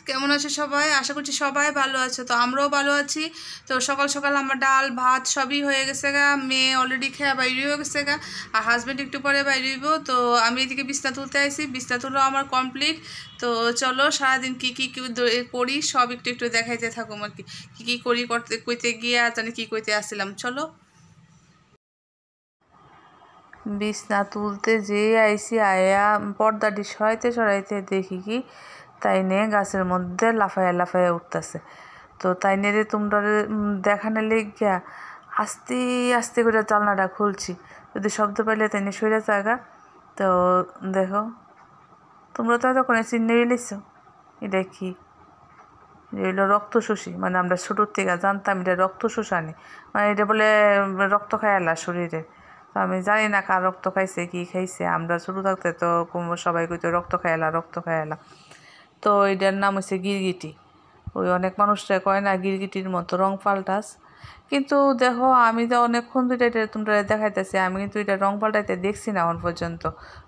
কেমন আছে সবাই? আশা করছি সবাই ভালো আছে। তো আমরাও ভালো আছি। তো সকাল সকাল আমার ডাল ভাত সবই হয়ে গেছে গা। মেয়ে অলরেডি খেয়ে বাইরে হয়ে গেছে গা, আর হাজব্যান্ড একটু পরে বাইরে হইব। তো আমি এদিকে বিছনা তুলতে আইছি, বিছনা তুলো আমার কমপ্লিট। তো চলো সারাদিন কী কী করি সব একটু একটু দেখাইতে থাকুম আর কি। কী কী করি করতে কইতে গিয়ে আর জানি কী কইতে আসছিলাম। চলো, বিছনা তুলতে যেয়ে আইসি, আয়া পর্দাটি সরাইতে সরাইতে দেখি কি তাই নিয়ে গাছের মধ্যে লাফাইয়া লাফাইয়া উঠতেছে। তো তাই নিয়ে তোমরা দেখানে লেগিয়া আস্তে আস্তে করে জানলাটা খুলছি, যদি শব্দ পাইলে তাই নিয়ে সইরা জায়গা। তো দেখো, তোমরা তো তখন চিহ্ন এলিস এটা কি, হইলো রক্ত শোষী। মানে আমরা ছোটোর থেকে জানতাম এটা রক্ত শোষানি, মানে এটা বলে রক্ত খায়ালা শরীরে। তো আমি জানি না কার রক্ত খাইছে কি খাইছে, আমরা ছোটো থাকতে তো সবাই কইতো রক্ত খায়ালা রক্ত খায়ালা। তো এটার নাম হচ্ছে গিরগিটি। ওই অনেক মানুষরা কয় না গিরগিটির মতো রং পাল্টাস, কিন্তু দেখো আমি তো অনেকক্ষণ ধরে এটা তোমরা দেখাইতেছি, আমি কিন্তু এটা রং পাল্টাইতে দেখছি না এখন পর্যন্ত।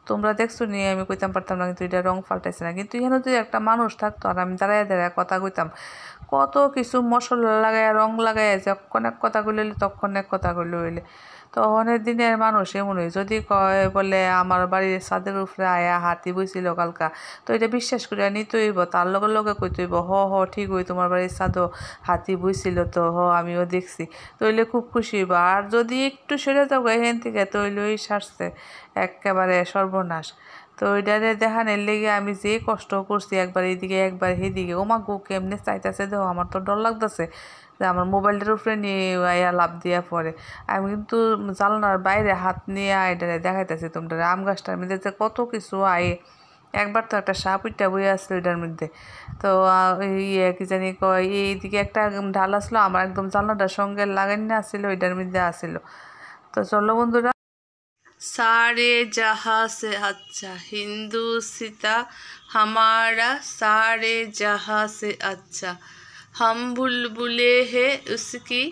তোমরা দেখছো নিয়ে আমি কইতাম পারতাম না, কিন্তু এটা রং পাল্টাইছে না। কিন্তু এখানে যদি একটা মানুষ থাকতো আর আমি দাঁড়ায় দাঁড়ায় কথা কইতাম, কত কিছু মশলা লাগাইয়া রং লাগাইয়া যখন এক কথা কইলে তখন এক কথা কইলে হইলে। তো অনেক দিনের মানুষ এমনই যদি কয় বলে আমার বাড়ির ছাদের উপরে আয়া হাতি বইছিল কালকা, তো এটা বিশ্বাস করে নিতে হইব, তার লগে লগে কইতে হইব হ ঠিক হই তোমার বাড়ির ছাদও হাতি বইছিল, তো আমিও দেখছি, তইলে খুব খুশি হইব। আর যদি একটু সরে যাবো এখান থেকে তইলে ওই সারছে একেবারে সর্বনাশ। তো ওইটারে দেখানোর লেগে আমি যে কষ্ট করছি, একবার এইদিকে একবার সেদিকে, ওমা গো কেমনে চাইতেছে দেখো, আমার তো ডর লাগতেছে যে আমার মোবাইলটার উপরে নিয়ে আয়া লাভ দিয়া পড়ে। আমি কিন্তু জানলার বাইরে হাত নিয়ে এটারে দেখাইতেছি তোমরা, আম গাছটার মধ্যে যে কত কিছু আয়ে। একবার তো একটা সাপ উইটা বই আসলো এটার মধ্যে। তো ইয়ে কি জানি কয়, এইদিকে একটা ঢাল আসলো আমার একদম জানলাটার সঙ্গে লাগাই না আসছিল, ওইটার মধ্যে আসছিল। তো চলো বন্ধুরা, सारे जहाँ से अच्छा हिंदू सीता हमारा, सारे जहाँ से अच्छा हम बुलबुले हैं उसकी,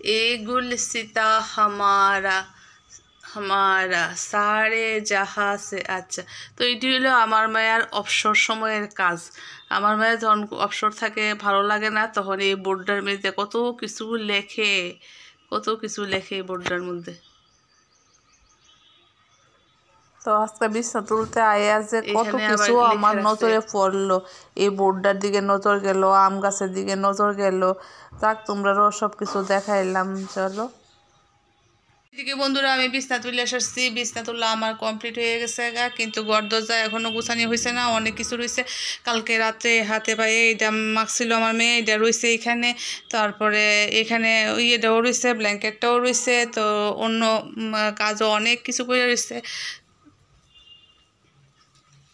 ए गुल सीता हमारा हमारा सारे जहाँ से अच्छा। তো এটি হলো আমার মায়ের অবসর সময়ের কাজ। আমার মায়ের যখন অবসর থাকে ভালো লাগে না, তখন এই বোর্ডটার মধ্যে কত কিছু লেখে, কত কিছু লেখে এই বোর্ডটার মধ্যে। তো আজকে বিছনা তুলতে আয়া যে কত কিছু আমার নজরে পড়লো, এই বোর্ডটার দিকে নজর গেল, আম গাছের দিকে নজর গেল। যাক, তোমরাও সব কিছু দেখাইলাম। চলো এদিকে বন্ধুরা, আমি বিছনা তুলে এসেছি, বিছনা তুলা আমার কমপ্লিট হয়ে গেছে গা, কিন্তু ঘর দরজা এখনও গুছানি হয়েছে না, অনেক কিছু রয়েছে। কালকে রাতে হাতে পায়ে এটা মাখছিল আমার মেয়ে, এটা রয়েছে এখানে। তারপরে এখানে ইয়েটাও রয়েছে, ব্ল্যাঙ্কেটটাও রয়েছে। তো অন্য কাজও অনেক কিছু করে রয়েছে।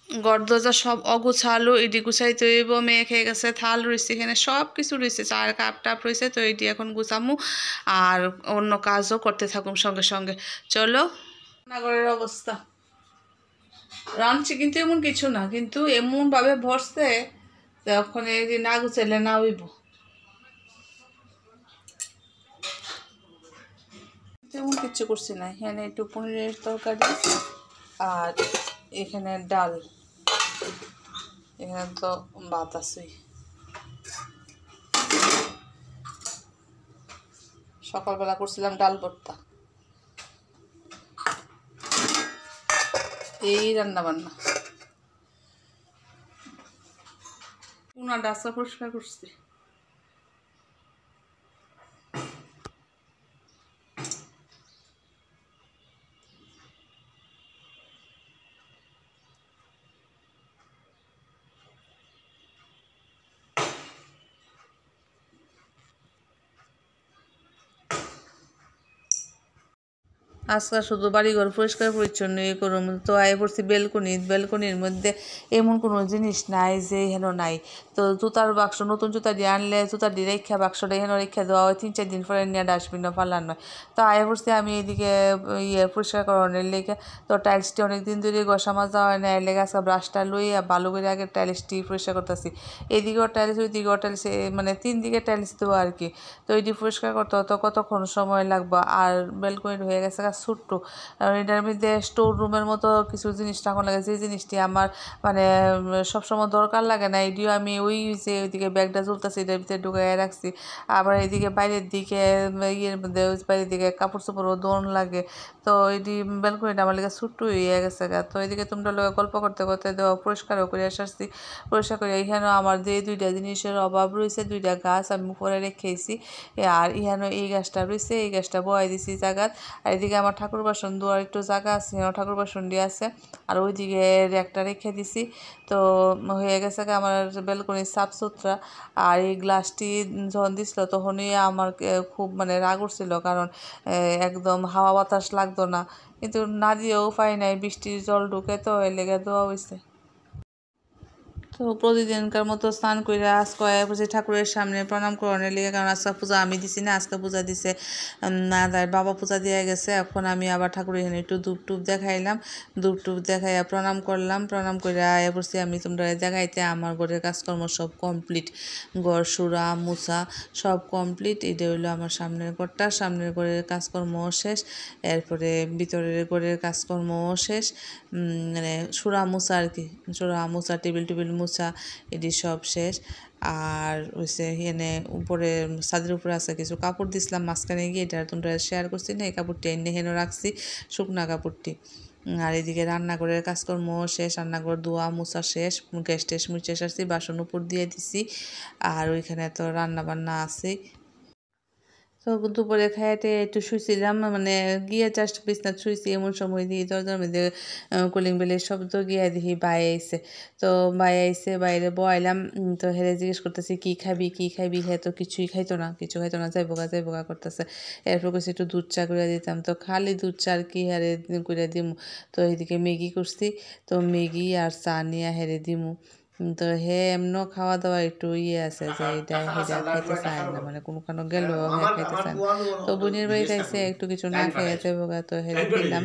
ঘর দরজা সব অগুছালো, এটি গুছাইতে হইব। মেয়ে খেয়ে গেছে, থাল রয়েছে এখানে, সব কিছু রয়েছে, চার কাপ টাপ রয়েছে। তো এটি এখন গুছামু আর অন্য কাজও করতে থাকুম সঙ্গে সঙ্গে। চলো, রান্নাঘরের অবস্থা, রাঁধছি কিন্তু এমন কিছু না, কিন্তু এমনভাবে ভরছে তখন এই যে না গুছাইলে না হইব। তেমন কিছু করছি না, এখানে একটু পনিরের তরকারি আর এখানে ডাল, এখানে তো ভাত আছেই। সকালবেলা করছিলাম ডাল ভর্তা, এই রান্না বান্না। পুনা ডাসা পরিষ্কার করছি। আজকাল শুধু বাড়িঘর পরিষ্কার পরিচ্ছন্ন করুন, তো আয় পড়ছি বেলকনির মধ্যে এমন কোনো জিনিস নাই যে হেন নাই। তো জুতার বাক্স, নতুন জুতা দিয়ে আনলে জুতা দিয়ে রেখা বাক্সটা হেন রেখা দেওয়া হয়, 3-4 দিন পরে নিয়ে ডাস্টবিনও ফালান নয়। তো আয় পড়ছি আমি এইদিকে পরিষ্কার করানোর লেগে। তো টাইলসটি অনেক দিন ধরে ঘষা মাজা হয় না, এর লেগে আজকে ব্রাশটা লইয়া ভালো করে আগে টাইলসটি পরিষ্কার করতেছি। এদিকেও টাইলস ওইদিকেও টাইলস, মানে 3 দিকে টাইলস দেওয়া আর কি। তো এটি পরিষ্কার করতে হতো কতক্ষণ সময় লাগবে। আর বেলকনির হয়ে গেছে ছোট্ট, আর এটার মধ্যে স্টোর রুমের মতো কিছু জিনিস রাখা লাগে, যে জিনিসটি আমার মানে সবসময় দরকার লাগে না, এটিও আমি ওই যে ওইদিকে ব্যাগটা চলতেছে এটার ভিতরে ঢুকাই রাখছি। আবার এইদিকে বাইরের দিকে ইয়ের মধ্যে বাইরের দিকে কাপড় চোপড়ও দোন লাগে। তো এটি ব্যালকনিটা আমার লেগে ছোট্ট হয়ে গেছে গা। তো এদিকে তোমরা লোক গল্প করতে করতে দেওয়া পরিষ্কারও করে আসছি, পরিষ্কার করে এখানেও আমার যে দুইটা জিনিসের অভাব রয়েছে, দুইটা গাছ আমি উপরে রেখেছি, আর এখানেও এই গাছটা রয়েছে, এই গাছটা বয়াই দিছি জায়গাত। আর এদিকে আমার ঠাকুর বাসন ধোয়ার একটু জায়গা আছে, ঠাকুর বাসন দিয়ে আছে, আর ওইদিকে একটা রেখে দিছি। তো হয়ে গেছে আমার ব্যালকনি সাফ সুতরা। আর এই গ্লাসটি যখন দিছিল তখনই আমার খুব মানে রাগ উঠছিল, কারণ একদম হাওয়া বাতাস লাগতো না, কিন্তু না দিয়েও উপায় নাই, বৃষ্টির জল ঢুকে তো এর লেগে দেওয়া হয়েছে। তো প্রতিদিনকার মতো স্নান করে আজকে ঠাকুরের সামনে প্রণাম করানোর লেগে, কারণ আজকে পূজা আমি দিছি না, আজকে পূজা দিছে না, তাই বাবা পূজা দিয়ে গেছে। এখন আমি আবার ঠাকুরের এখানে একটু ধূপ টুপ দেখাইলাম, ধূপ টুপ দেখাইয়া প্রণাম করলাম, প্রণাম করে আয়া পড়ছি আমি তোমরা দেখাইতে। আমার ঘরের কাজকর্ম সব কমপ্লিট, ঘর সুরা মুছা সব কমপ্লিট। এটা হইলো আমার সামনের ঘরটা, সামনের ঘরের কাজকর্মও শেষ, এরপরে ভিতরের ঘরের কাজকর্মও শেষ, মানে সুরা মুছা আর কি, সুরা মুছা টেবিল টেবিল মুছা এটি সব শেষ। আর হচ্ছে এখানে উপরে ছাদের উপরে আছে কিছু কাপড় দিছিলাম মাঝখানে গিয়ে, এটা তোমরা শেয়ার করছি না, এই কাপড়টি এনে হেনে রাখছি, শুকনা কাপড়টি। আর এদিকে রান্নাঘরের কাজকর্ম শেষ, রান্নাঘর ধোয়া মোছা শেষ, গ্যাস ট্যাস মুছে আসছি, বাসন উপর দিয়ে দিছি। আর ওইখানে তো রান্না বান্না আছে। তো দুপুরে খাইতে একটু শুইছিলাম, মানে গিয়ে জাস্ট বিছনা শুইছি, এমন সময় দিয়ে দরজার মধ্যে কলিং বেলের শব্দ, গিয়ে দেখি বাই আইসে। তো বাই আইসে, বাইরে বয়াইলাম। তো হেরে জিজ্ঞেস করতেছি কী খাবি কী খাবি, হ্যাঁ তো কিছুই খাইতো না, কিছু খাইতো না, যাই বোকা করতেছে। এরপর কিছু একটু দুধ চা করে দিতাম, তো খালি দুধ চা আর কি হারে করে দিমু। তো এইদিকে ম্যাগি করছি, তো ম্যাগি আর চা নিয়ে হেরে দিমু। তো হে এমনও খাওয়া দাওয়া একটু আছে যে এটা হেটা খাইতে চায় না, মানে কোনো গেলেও হে খাইতে চায় না। তো বোনের বাড়িতে আইসে একটু কিছু না খেয়ে যাবো গা, তো হেরে দিলাম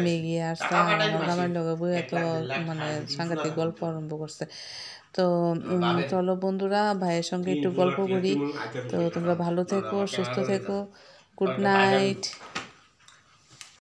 ম্যাগি আর চা। আমার জামাইয়ের লগে বইয়া তো মানে সাংঘাতিক গল্প আরম্ভ করছে। তো চলো বন্ধুরা, ভাইয়ের সঙ্গে একটু গল্প করি। তো তোমরা ভালো থেকো, সুস্থ থেকো, গুড নাইট।